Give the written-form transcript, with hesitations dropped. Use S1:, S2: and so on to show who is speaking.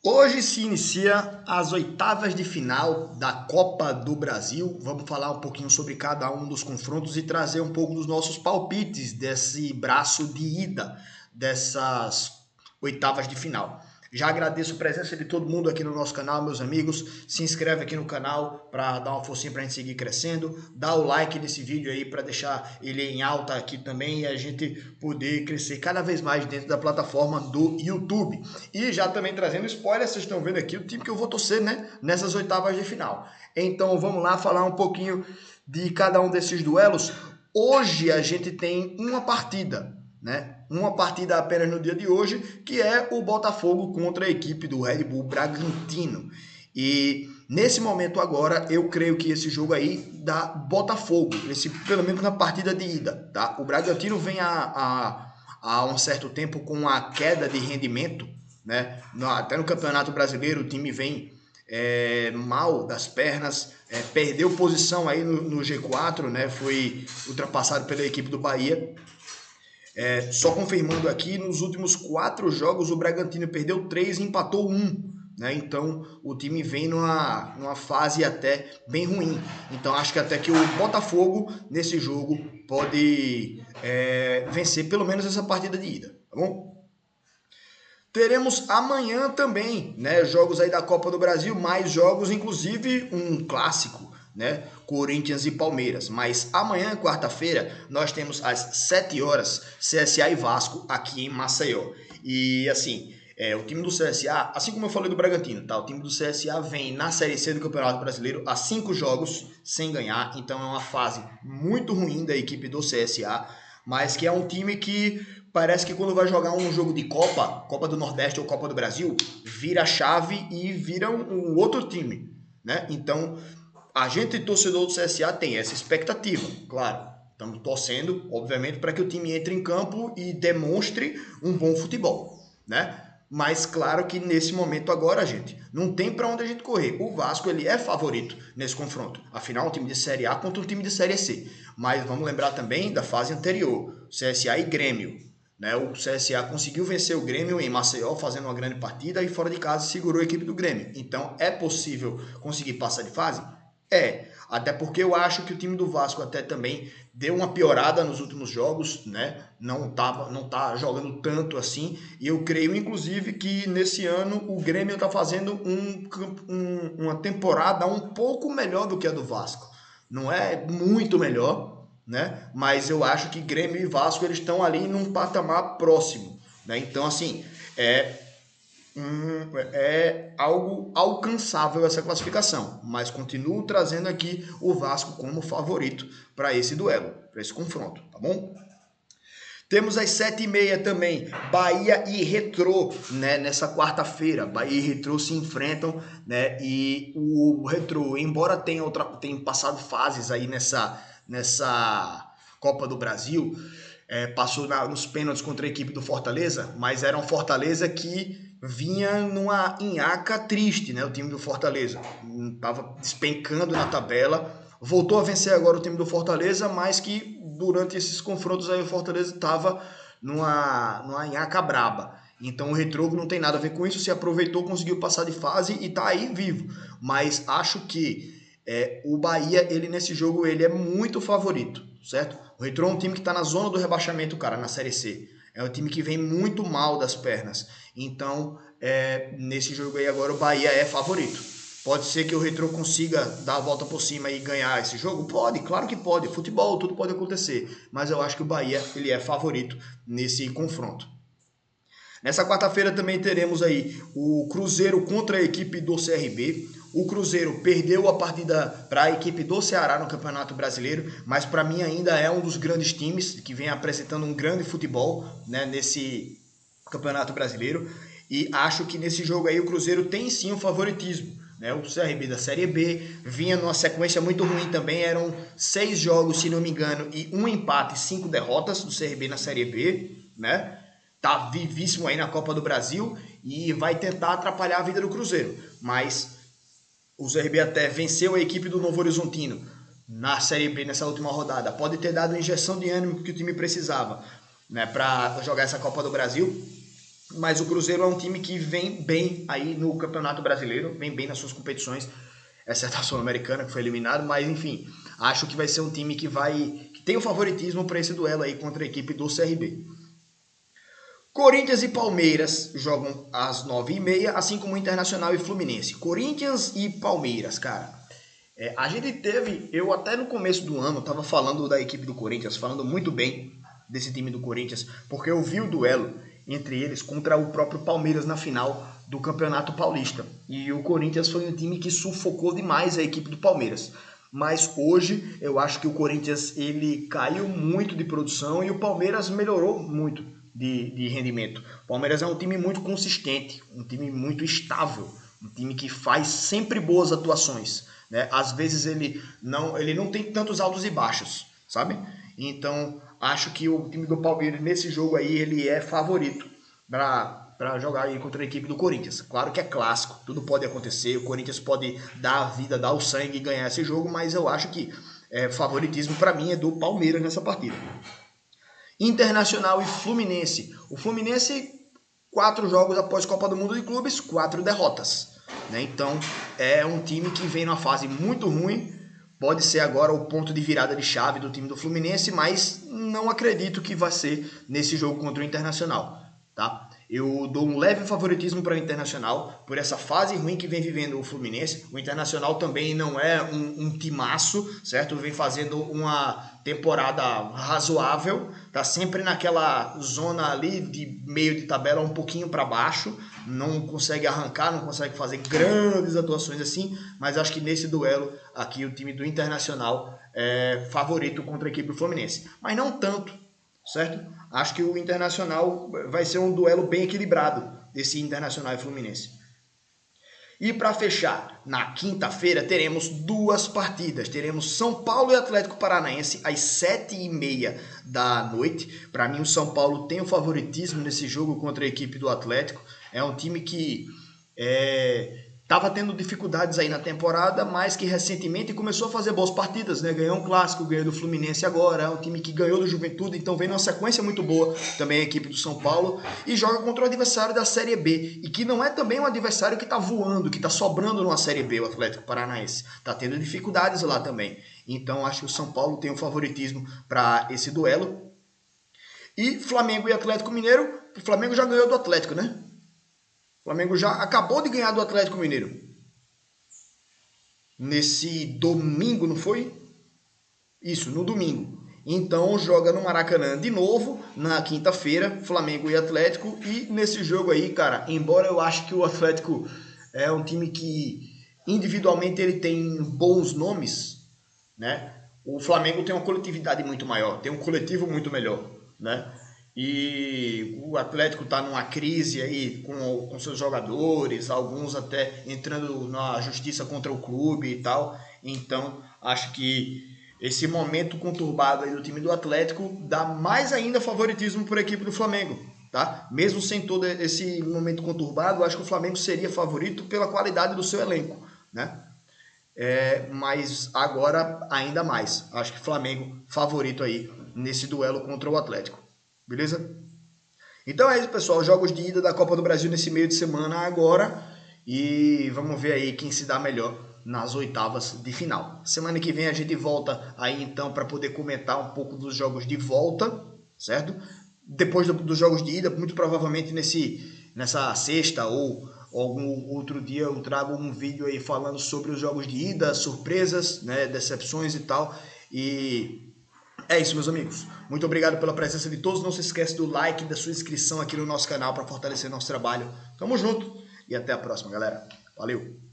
S1: Hoje se inicia as oitavas de final da Copa do Brasil. Vamos falar um pouquinho sobre cada um dos confrontos e trazer um pouco dos nossos palpites desse braço de ida dessas oitavas de final. Já agradeço a presença de todo mundo aqui no nosso canal, meus amigos. Se inscreve aqui no canal para dar uma forcinha para a gente seguir crescendo. Dá o like nesse vídeo aí para deixar ele em alta aqui também e a gente poder crescer cada vez mais dentro da plataforma do YouTube. E já também trazendo spoiler, vocês estão vendo aqui o time que eu vou torcer, né, nessas oitavas de final. Então vamos lá falar um pouquinho de cada um desses duelos. Hoje a gente tem uma partida, né? Uma partida apenas no dia de hoje, que é o Botafogo contra a equipe do Red Bull Bragantino. E nesse momento agora, eu creio que esse jogo aí dá Botafogo, pelo menos na partida de ida, tá? O Bragantino vem há um certo tempo com a queda de rendimento, né? Até no Campeonato Brasileiro o time vem mal das pernas, perdeu posição aí no G4, né? Foi ultrapassado pela equipe do Bahia. Só confirmando aqui, nos últimos 4 jogos o Bragantino perdeu 3 e empatou 1. Né? Então o time vem numa fase até bem ruim. Então acho que até que o Botafogo nesse jogo pode vencer pelo menos essa partida de ida, tá bom? Teremos amanhã também, né, jogos aí da Copa do Brasil, mais jogos, inclusive um clássico, né, Corinthians e Palmeiras. Mas amanhã, quarta-feira, nós temos às 7 horas CSA e Vasco aqui em Maceió. E assim, o time do CSA, assim como eu falei do Bragantino, tá? O time do CSA vem na Série C do Campeonato Brasileiro há 5 jogos sem ganhar, então é uma fase muito ruim da equipe do CSA, mas que é um time que parece que quando vai jogar um jogo de Copa do Nordeste ou Copa do Brasil, vira a chave e vira um outro time, né? Então, a gente, torcedor do CSA, tem essa expectativa, claro. Estamos torcendo, obviamente, para que o time entre em campo e demonstre um bom futebol, né? Mas claro que nesse momento agora, gente, não tem para onde a gente correr. O Vasco, ele é favorito nesse confronto. Afinal, um time de Série A contra um time de Série C. Mas vamos lembrar também da fase anterior, CSA e Grêmio. Né? O CSA conseguiu vencer o Grêmio em Maceió, fazendo uma grande partida, e fora de casa segurou a equipe do Grêmio. Então, é possível conseguir passar de fase? Até porque eu acho que o time do Vasco até também deu uma piorada nos últimos jogos, né? Não tá jogando tanto assim, e eu creio inclusive que nesse ano o Grêmio está fazendo uma temporada um pouco melhor do que a do Vasco. Não é muito melhor, né? Mas eu acho que Grêmio e Vasco eles estão ali num patamar próximo, né? Então assim, é algo alcançável essa classificação, mas continuo trazendo aqui o Vasco como favorito para esse duelo, para esse confronto, tá bom? Temos às 7h30 também, Bahia e Retrô, né? Nessa quarta-feira, Bahia e Retrô se enfrentam, né? E o Retrô, embora tenha passado fases aí nessa Copa do Brasil, passou nos pênaltis contra a equipe do Fortaleza, mas era um Fortaleza que vinha numa nhaca triste, né? O time do Fortaleza estava despencando na tabela, voltou a vencer agora o time do Fortaleza, mas que durante esses confrontos aí o Fortaleza estava numa nhaca braba. Então o Retrô não tem nada a ver com isso, se aproveitou, conseguiu passar de fase e está aí vivo. Mas acho que o Bahia, ele nesse jogo, ele é muito favorito, certo? O Retrô é um time que está na zona do rebaixamento, cara, na Série C. É um time que vem muito mal das pernas. Então, nesse jogo aí agora, o Bahia é favorito. Pode ser que o Retrô consiga dar a volta por cima e ganhar esse jogo? Pode, claro que pode. Futebol, tudo pode acontecer. Mas eu acho que o Bahia, ele é favorito nesse confronto. Nessa quarta-feira também teremos aí o Cruzeiro contra a equipe do CRB. O Cruzeiro perdeu a partida para a equipe do Ceará no Campeonato Brasileiro, mas para mim ainda é um dos grandes times que vem apresentando um grande futebol, né, nesse Campeonato Brasileiro. E acho que nesse jogo aí o Cruzeiro tem sim um favoritismo. Né? O CRB da Série B vinha numa sequência muito ruim também, eram 6 jogos, se não me engano, e 1 empate e 5 derrotas do CRB na Série B, né? Tá vivíssimo aí na Copa do Brasil e vai tentar atrapalhar a vida do Cruzeiro. Mas o CRB até venceu a equipe do Novo Horizontino na Série B nessa última rodada. Pode ter dado a injeção de ânimo que o time precisava, né, para jogar essa Copa do Brasil. Mas o Cruzeiro é um time que vem bem aí no Campeonato Brasileiro, vem bem nas suas competições, exceto a Sul-Americana, que foi eliminado, mas enfim, acho que vai ser um time que tem o favoritismo para esse duelo aí contra a equipe do CRB. Corinthians e Palmeiras jogam às 9h30, assim como Internacional e Fluminense. Corinthians e Palmeiras, cara. A gente teve, eu até no começo do ano estava falando da equipe do Corinthians, falando muito bem desse time do Corinthians, porque eu vi o duelo entre eles contra o próprio Palmeiras na final do Campeonato Paulista. E o Corinthians foi um time que sufocou demais a equipe do Palmeiras. Mas hoje eu acho que o Corinthians ele caiu muito de produção e o Palmeiras melhorou muito de rendimento. O Palmeiras é um time muito consistente, um time muito estável, um time que faz sempre boas atuações, né? Às vezes ele não tem tantos altos e baixos, sabe? Então acho que o time do Palmeiras nesse jogo aí ele é favorito para jogar aí contra a equipe do Corinthians. Claro que é clássico, tudo pode acontecer, o Corinthians pode dar a vida, dar o sangue e ganhar esse jogo, mas eu acho que favoritismo para mim é do Palmeiras nessa partida. Internacional e Fluminense. O Fluminense, 4 jogos após Copa do Mundo de Clubes, 4 derrotas, né? Então é um time que vem numa fase muito ruim. Pode ser agora o ponto de virada de chave do time do Fluminense, mas não acredito que vai ser nesse jogo contra o Internacional, tá? Eu dou um leve favoritismo para o Internacional por essa fase ruim que vem vivendo o Fluminense. O Internacional também não é um timaço, certo? Vem fazendo uma temporada razoável, tá sempre naquela zona ali de meio de tabela, um pouquinho para baixo, não consegue arrancar, não consegue fazer grandes atuações assim, mas acho que nesse duelo aqui o time do Internacional é favorito contra a equipe do Fluminense, mas não tanto, certo? Acho que o Internacional vai ser um duelo bem equilibrado desse Internacional e Fluminense. E para fechar, na quinta-feira teremos 2 partidas. Teremos São Paulo e Atlético Paranaense às 7h30 da noite. Para mim o São Paulo tem o favoritismo nesse jogo contra a equipe do Atlético. É um time que estava tendo dificuldades aí na temporada, mas que recentemente começou a fazer boas partidas, né? Ganhou um clássico, ganhou do Fluminense agora, é um time que ganhou do Juventude, então vem numa sequência muito boa também a equipe do São Paulo, e joga contra o adversário da Série B, e que não é também um adversário que está voando, que está sobrando numa Série B, o Atlético Paranaense. Está tendo dificuldades lá também. Então acho que o São Paulo tem um favoritismo para esse duelo. E Flamengo e Atlético Mineiro, o Flamengo já ganhou do Atlético, né? O Flamengo já acabou de ganhar do Atlético Mineiro. Nesse domingo, não foi? Isso, no domingo. Então joga no Maracanã de novo, na quinta-feira, Flamengo e Atlético. E nesse jogo aí, cara, embora eu ache que o Atlético é um time que individualmente ele tem bons nomes, né? O Flamengo tem uma coletividade muito maior, tem um coletivo muito melhor, né? E o Atlético está numa crise aí com seus jogadores, alguns até entrando na justiça contra o clube e tal. Então acho que esse momento conturbado aí do time do Atlético dá mais ainda favoritismo para a equipe do Flamengo, tá? Mesmo sem todo esse momento conturbado, acho que o Flamengo seria favorito pela qualidade do seu elenco, né? Mas agora ainda mais, acho que Flamengo favorito aí nesse duelo contra o Atlético. Beleza? Então é isso, pessoal. Jogos de ida da Copa do Brasil nesse meio de semana agora. E vamos ver aí quem se dá melhor nas oitavas de final. Semana que vem a gente volta aí então para poder comentar um pouco dos jogos de volta, certo? Depois dos jogos de ida, muito provavelmente nessa sexta ou algum outro dia eu trago um vídeo aí falando sobre os jogos de ida, surpresas, né, decepções e tal. E é isso, meus amigos. Muito obrigado pela presença de todos. Não se esqueça do like, da sua inscrição aqui no nosso canal para fortalecer nosso trabalho. Tamo junto e até a próxima, galera. Valeu!